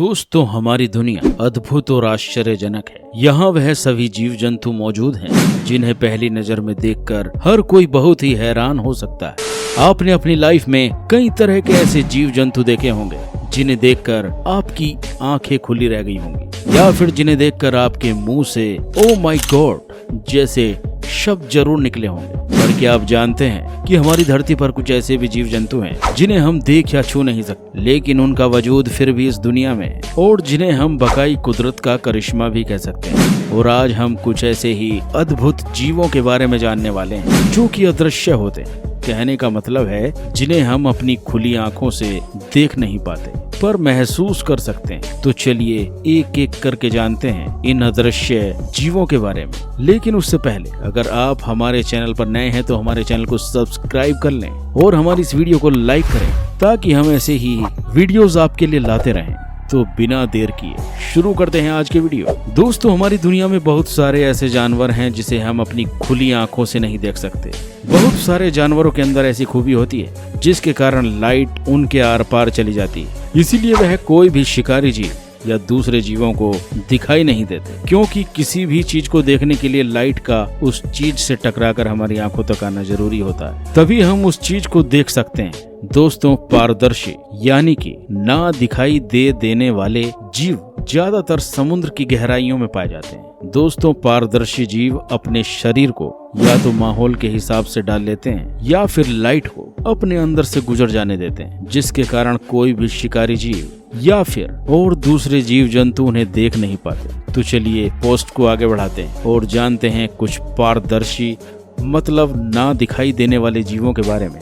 दोस्तों, हमारी दुनिया अद्भुत और आश्चर्यजनक है। यहाँ वह सभी जीव जंतु मौजूद हैं जिन्हें पहली नजर में देखकर हर कोई बहुत ही हैरान हो सकता है। आपने अपनी लाइफ में कई तरह के ऐसे जीव जंतु देखे होंगे जिन्हें देखकर आपकी आंखें खुली रह गई होंगी, या फिर जिन्हें देखकर आपके मुंह से ओ माय गॉड जैसे शब्द जरूर निकले होंगे। पर क्या आप जानते हैं कि हमारी धरती पर कुछ ऐसे भी जीव जंतु हैं जिन्हें हम देख या छू नहीं सकते, लेकिन उनका वजूद फिर भी इस दुनिया में है और जिन्हें हम बकाई कुदरत का करिश्मा भी कह सकते हैं। और आज हम कुछ ऐसे ही अद्भुत जीवों के बारे में जानने वाले हैं जो कि अदृश्य होते हैं। कहने का मतलब है जिन्हें हम अपनी खुली आंखों से देख नहीं पाते पर महसूस कर सकते हैं। तो चलिए एक एक करके जानते हैं इन अदृश्य जीवों के बारे में। लेकिन उससे पहले अगर आप हमारे चैनल पर नए हैं तो हमारे चैनल को सब्सक्राइब कर लें और हमारी इस वीडियो को लाइक करें ताकि हम ऐसे ही वीडियोस आपके लिए लाते रहें। तो बिना देर किए शुरू करते हैं आज के वीडियो। दोस्तों, हमारी दुनिया में बहुत सारे ऐसे जानवर हैं जिसे हम अपनी खुली आंखों से नहीं देख सकते। बहुत सारे जानवरों के अंदर ऐसी खूबी होती है जिसके कारण लाइट उनके आर पार चली जाती है, इसीलिए वह कोई भी शिकारी जीव या दूसरे जीवों को दिखाई नहीं देते, क्योंकि किसी भी चीज को देखने के लिए लाइट का उस चीज से टकराकर हमारी आंखों तक आना जरूरी होता है, तभी हम उस चीज को देख सकते हैं। दोस्तों, पारदर्शी यानी कि ना दिखाई देने वाले जीव ज्यादातर समुद्र की गहराइयों में पाए जाते हैं। दोस्तों, पारदर्शी जीव अपने शरीर को या तो माहौल के हिसाब से डाल लेते हैं या फिर लाइट को अपने अंदर से गुजर जाने देते हैं, जिसके कारण कोई भी शिकारी जीव या फिर और दूसरे जीव जंतु उन्हें देख नहीं पाते। तो चलिए पोस्ट को आगे बढ़ाते हैं और जानते हैं कुछ पारदर्शी मतलब ना दिखाई देने वाले जीवों के बारे में।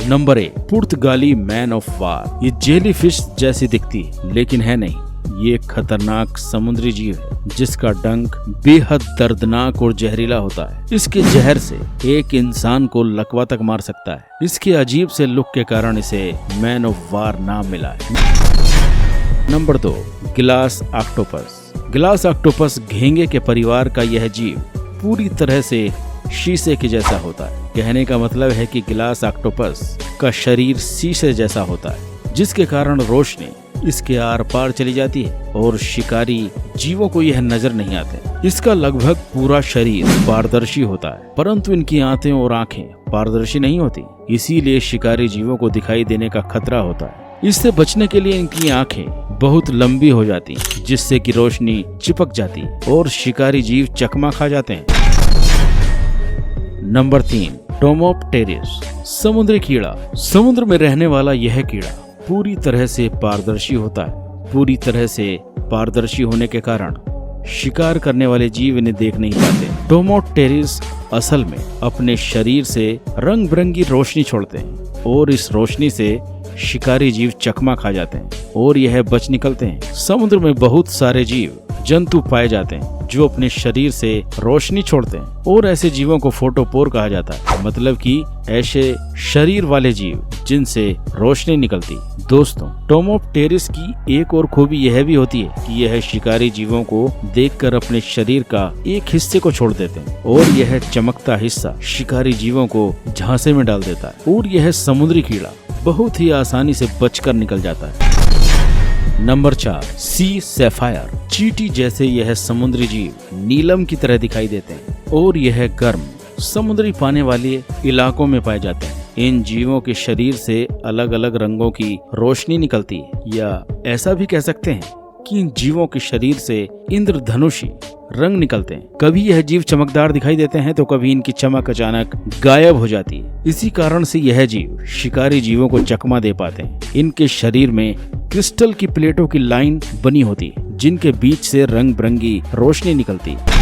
नंबर 1, पुर्तगाली मैन ऑफ वार। ये जेलीफिश जैसी दिखती है लेकिन है नहीं। ये एक खतरनाक समुद्री जीव है जिसका डंक बेहद दर्दनाक और जहरीला होता है। इसके जहर से एक इंसान को लकवा तक मार सकता है। इसके अजीब से लुक के कारण इसे मैन ऑफ वार नाम मिला है। Number 2, glass octopus. Glass octopus घेंगे के परिवार का यह जीव पूरी तरह से शीशे के जैसा होता है। कहने का मतलब है कि ग्लास ऑक्टोपस का शरीर शीशे जैसा होता है, जिसके कारण रोशनी इसके आर पार चली जाती है और शिकारी जीवों को यह नजर नहीं आते। इसका लगभग पूरा शरीर पारदर्शी होता है, परंतु इनकी आंतें और आंखें पारदर्शी नहीं होती, इसीलिए शिकारी जीवों को दिखाई देने का खतरा होता है। इससे बचने के लिए इनकी आंखें बहुत लंबी हो जाती हैं, जिससे कि रोशनी चिपक जाती है और शिकारी जीव चकमा खा जाते हैं। नंबर 3, टोमोप्टेरिस, समुद्री कीड़ा। समुद्र में रहने वाला यह कीड़ा पूरी तरह से पारदर्शी होता है। पूरी तरह से पारदर्शी होने के कारण शिकार करने वाले जीव इन्हें देख नहीं पाते। टोमोप्टेरिस असल में अपने शरीर से रंग बिरंगी रोशनी छोड़ते हैं और इस रोशनी से शिकारी जीव चकमा खा जाते हैं और यह बच निकलते हैं। समुद्र में बहुत सारे जीव जंतु पाए जाते हैं जो अपने शरीर से रोशनी छोड़ते हैं और ऐसे जीवों को फोटोपोर कहा जाता है, मतलब कि ऐसे शरीर वाले जीव जिनसे रोशनी निकलती। दोस्तों, टोमोप्टेरिस की एक और खूबी यह भी होती है कि यह शिकारी जीवों को देखकर अपने शरीर का एक हिस्से को छोड़ देते हैं और यह चमकता हिस्सा शिकारी जीवों को झांसे में डाल देता है और यह समुद्री कीड़ा बहुत ही आसानी से बचकर निकल जाता है। नंबर 4, सी सैफायर। चींटी जैसे यह समुद्री जीव नीलम की तरह दिखाई देते हैं और यह गर्म समुद्री पानी वाले इलाकों में पाए जाते हैं। इन जीवों के शरीर से अलग अलग रंगों की रोशनी निकलती है, या ऐसा भी कह सकते हैं कि इन जीवों के शरीर से इंद्रधनुषी रंग निकलते हैं। कभी यह जीव चमकदार दिखाई देते हैं तो कभी इनकी चमक अचानक गायब हो जाती है। इसी कारण से यह जीव शिकारी जीवों को चकमा दे पाते हैं। इनके शरीर में क्रिस्टल की प्लेटों की लाइन बनी होती है जिनके बीच से रंग बिरंगी रोशनी निकलती है।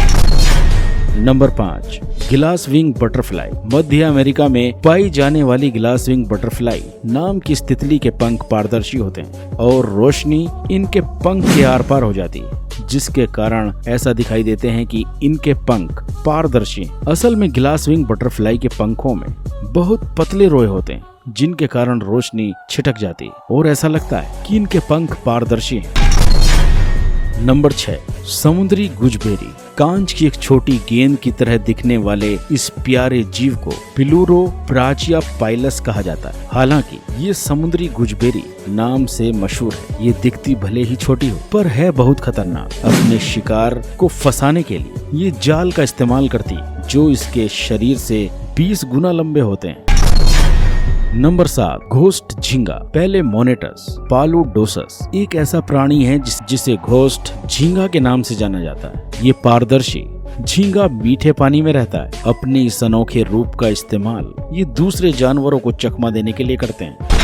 Number 5, glass wing butterfly. मध्य अमेरिका में पाई जाने वाली ग्लास विंग बटरफ्लाई नाम की इस तितली के पंख पारदर्शी होते हैं और रोशनी इनके पंख के आर पार हो जाती है, जिसके कारण ऐसा दिखाई देते हैं कि इनके पंख पारदर्शी हैं। असल में ग्लास विंग बटरफ्लाई के पंखों में बहुत पतले रोए होते हैं, जिनके कारण रोशनी छिटक जाती है और ऐसा लगता है कि इनके पंख पारदर्शी हैं। नंबर 6, समुद्री गुजबेरी। कांच की एक छोटी गेंद की तरह दिखने वाले इस प्यारे जीव को पिलुरोब्राचिया पाइलस कहा जाता है। हालांकि ये समुद्री गुजबेरी नाम से मशहूर है। ये दिखती भले ही छोटी हो पर है बहुत खतरनाक। अपने शिकार को फंसाने के लिए ये जाल का इस्तेमाल करती जो इसके शरीर से 20 गुना लंबे होते हैं। नंबर 7, घोस्ट झींगा पैलेमोनेटस पालुडोसस एक ऐसा प्राणी है जिसे घोस्ट झींगा के नाम से जाना जाता है। ये पारदर्शी झींगा मीठे पानी में रहता है। अपने इस अनोखे रूप का इस्तेमाल ये दूसरे जानवरों को चकमा देने के लिए करते हैं।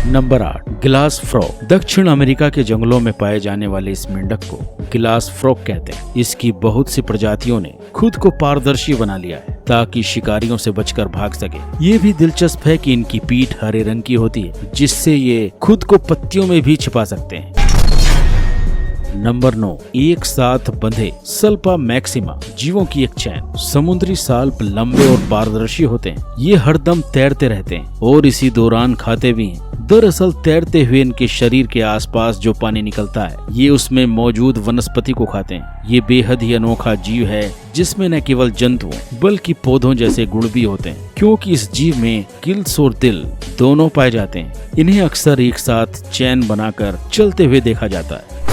नंबर 8, ग्लास फ्रॉग दक्षिण अमेरिका के जंगलों में पाए जाने वाले इस मेंढक को ग्लास फ्रॉग कहते हैं। इसकी बहुत सी प्रजातियों ने खुद को पारदर्शी बना लिया है ताकि शिकारियों से बचकर भाग सके। ये भी दिलचस्प है कि इनकी पीठ हरे रंग की होती है जिससे ये खुद को पत्तियों में भी छिपा सकते हैं। नंबर 9, एक साथ बंधे सल्पा मैक्सिमा जीवों की एक चैन। समुद्री साल्प लंबे और पारदर्शी होते हैं। ये हरदम तैरते रहते हैं और इसी दौरान खाते भी हैं। दरअसल तैरते हुए इनके शरीर के आसपास जो पानी निकलता है ये उसमें मौजूद वनस्पति को खाते हैं। ये बेहद ही अनोखा जीव है जिसमें न केवल जंतुओं बल्कि पौधों जैसे गुण भी होते हैं, क्योंकि इस जीव में गिल्स और दिल दोनों पाए जाते हैं। इन्हें अक्सर एक साथ चैन बनाकर चलते हुए देखा जाता है।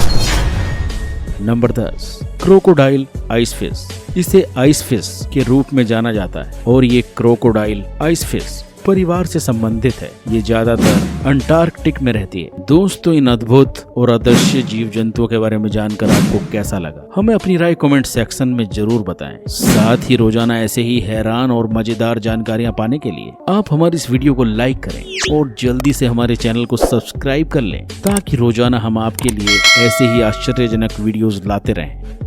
Number 10, crocodile ice fish. इसे आइस फिश के रूप में जाना जाता है और ये क्रोकोडाइल आइस फिश परिवार से संबंधित है। ये ज्यादातर अंटार्कटिक में रहती है। दोस्तों, इन अद्भुत और अदृश्य जीव जंतुओं के बारे में जानकर आपको कैसा लगा हमें अपनी राय कमेंट सेक्शन में जरूर बताएं। साथ ही रोजाना ऐसे ही हैरान और मजेदार जानकारियां पाने के लिए आप हमारी इस वीडियो को लाइक करें और जल्दी से हमारे चैनल को सब्सक्राइब कर लें ताकि रोजाना हम आपके लिए ऐसे ही आश्चर्यजनक वीडियोस लाते रहें।